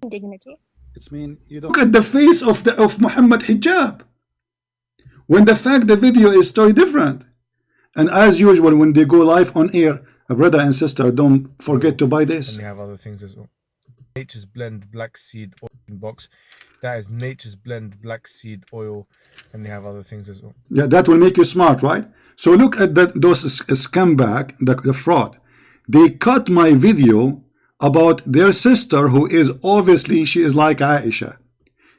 Dignity. It's mean you don't look at the face of Mohammad Hijab when the fact the video is totally different. And as usual, when they go live on air, a brother and sister, don't forget to buy this. And they have other things as well. Nature's Blend Black Seed Oil box. That is Nature's Blend Black Seed Oil, and they have other things as well. Yeah, that will make you smart, right? So look at those scumbag, the fraud. They cut my video about their sister, who is obviously, she is like Aisha.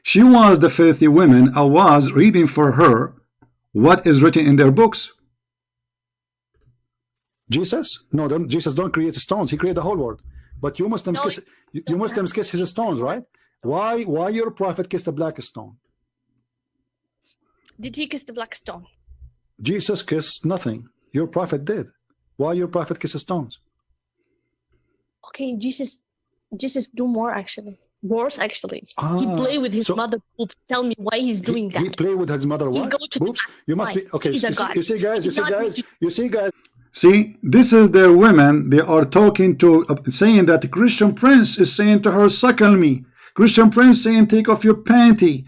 She was the filthy woman. I was reading for her what is written in their books. Jesus? No, Jesus don't create stones. He created the whole world. But you Muslims kiss, you Muslims kiss his stones, right? Why your prophet kissed the black stone? Did he kiss the black stone? Jesus kissed nothing. Your prophet did. Why your prophet kisses stones? Okay, Jesus do more actually. Worse actually. He play with his mother boobs. Tell me why he's doing that. He play with his mother what? Boobs? You must be okay. You see guys. See, this is their women. They are talking to, saying that the Christian Prince is saying to her, suckle me. Christian Prince saying, take off your panty.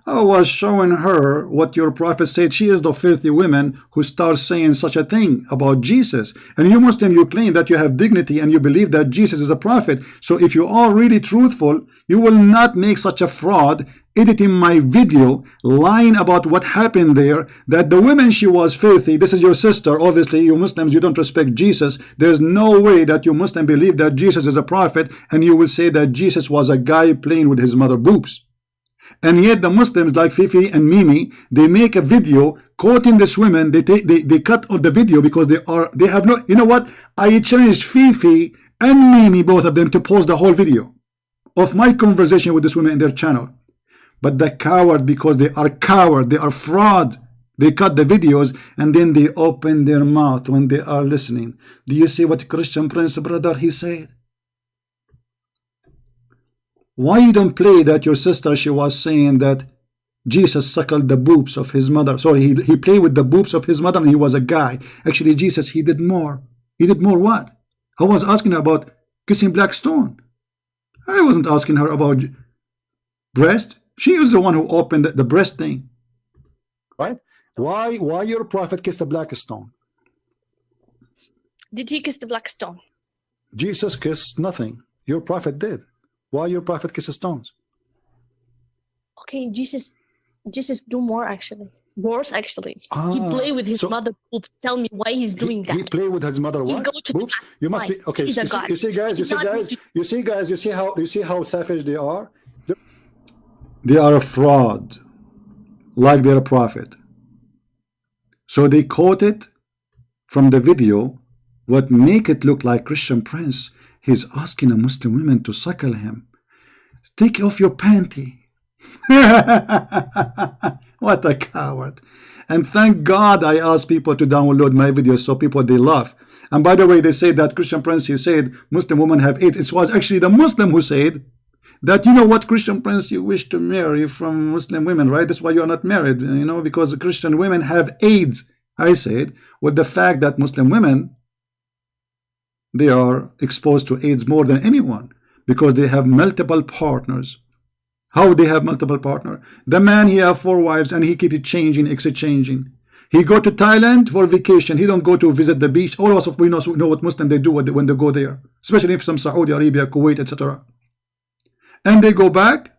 I was showing her what your prophet said. She is the filthy woman who starts saying such a thing about Jesus. And you Muslim, you claim that you have dignity and you believe that Jesus is a prophet. So if you are really truthful, you will not make such a fraud editing my video, lying about what happened there, that the woman, she was filthy. This is your sister. Obviously, you Muslims, you don't respect Jesus. There's no way that you Muslim believe that Jesus is a prophet, and you will say that Jesus was a guy playing with his mother boobs. And yet the Muslims like FIFI and Mimi, they make a video quoting this woman. They cut on the video because they have no, you know what? I challenged FIFI and Mimi, both of them, to post the whole video of my conversation with this woman in their channel. But the coward, because they are coward, they are fraud, they cut the videos and then they open their mouth when they are listening. Do you see what Christian Prince, brother, he said? Why you don't play that your sister, she was saying that Jesus suckled the boobs of his mother. Sorry, he played with the boobs of his mother and he was a guy. Actually, Jesus, he did more. He did more what? I was asking her about kissing black stone. I wasn't asking her about breast. She was the one who opened the breast thing. Right? Why your prophet kissed the black stone? Did he kiss the black stone? Jesus kissed nothing. Your prophet did. Why your prophet kisses stones? Okay, Jesus do more actually. Worse actually. He play with his mother boobs. Tell me why he's doing that. He play with his mother what? Boobs? You must be okay. You see guys, you see how savage they are? They are a fraud, like they're a prophet. So they quoted from the video what make it look like Christian Prince. He's asking a Muslim woman to suckle him. Take off your panty. What a coward. And thank God I asked people to download my videos so people, they laugh. And by the way, they say that Christian Prince, he said Muslim women have AIDS. It was actually the Muslim who said that, you know what, Christian Prince, you wish to marry from Muslim women, right? That's why you are not married, you know, because the Christian women have AIDS. I said, with the fact that Muslim women, they are exposed to AIDS more than anyone because they have multiple partners. How they have multiple partners? The man, he have 4 wives and he keep it changing, exchanging. He go to Thailand for vacation. He don't go to visit the beach. All of us, we know what Muslim they do when they go there, especially if some Saudi Arabia, Kuwait, etc. And they go back,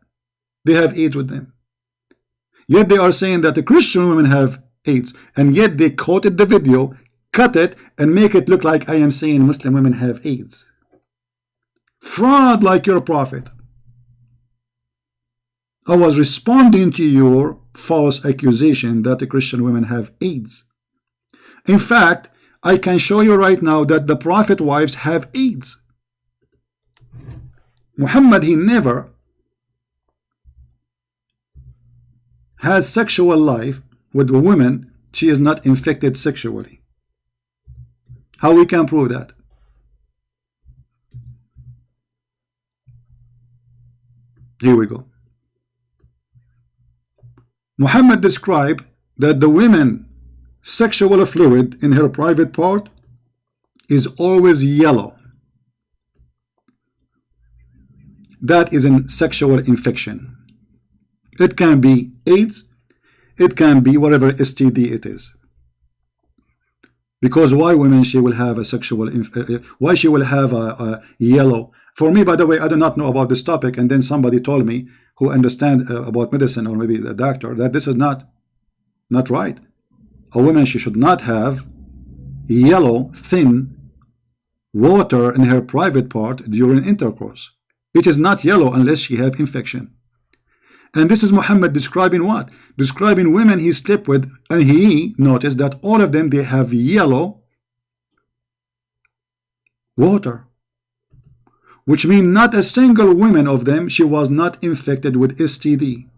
they have AIDS with them. Yet they are saying that the Christian women have AIDS, and yet they quoted the video, cut it, and make it look like I am saying Muslim women have AIDS. Fraud like your prophet. I was responding to your false accusation that the Christian women have AIDS. In fact, I can show you right now that the prophet wives have AIDS. Muhammad, he never had sexual life with a woman she is not infected sexually. How we can prove that? Here we go. Muhammad described that the women sexual fluid in her private part is always yellow. That is a sexual infection. It can be AIDS, it can be whatever STD it is. Because why women she will have a sexual why she will have a yellow? For me, by the way, I do not know about this topic, and then somebody told me who understand about medicine, or maybe the doctor, that this is not right. A woman, she should not have yellow thin water in her private part during intercourse. It is not yellow unless she have infection. And this is Muhammad describing what? Describing women he slept with, and he noticed that all of them, they have yellow water, which means not a single woman of them, she was not infected with STD.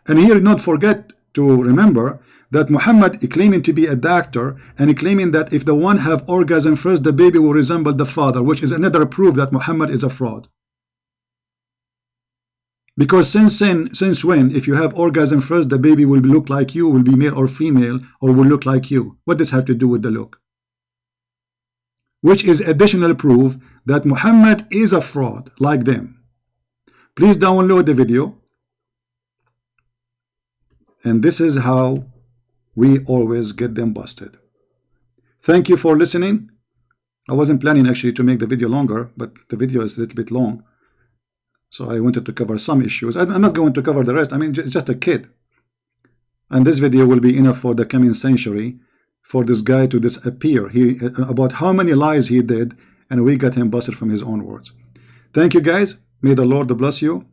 And here, not forget to remember that Muhammad claiming to be a doctor and claiming that if the one have orgasm first, the baby will resemble the father, which is another proof that Muhammad is a fraud. Because since when, if you have orgasm first, the baby will look like you, will be male or female, or will look like you? What does have to do with the look? Which is additional proof that Muhammad is a fraud like them. Please download the video. And this is how we always get them busted. Thank you for listening. I wasn't planning actually to make the video longer, but the video is a little bit long. So I wanted to cover some issues. I'm not going to cover the rest. I mean, just a kid. And this video will be enough for the coming century for this guy to disappear. About how many lies he did, and we got him busted from his own words. Thank you, guys. May the Lord bless you.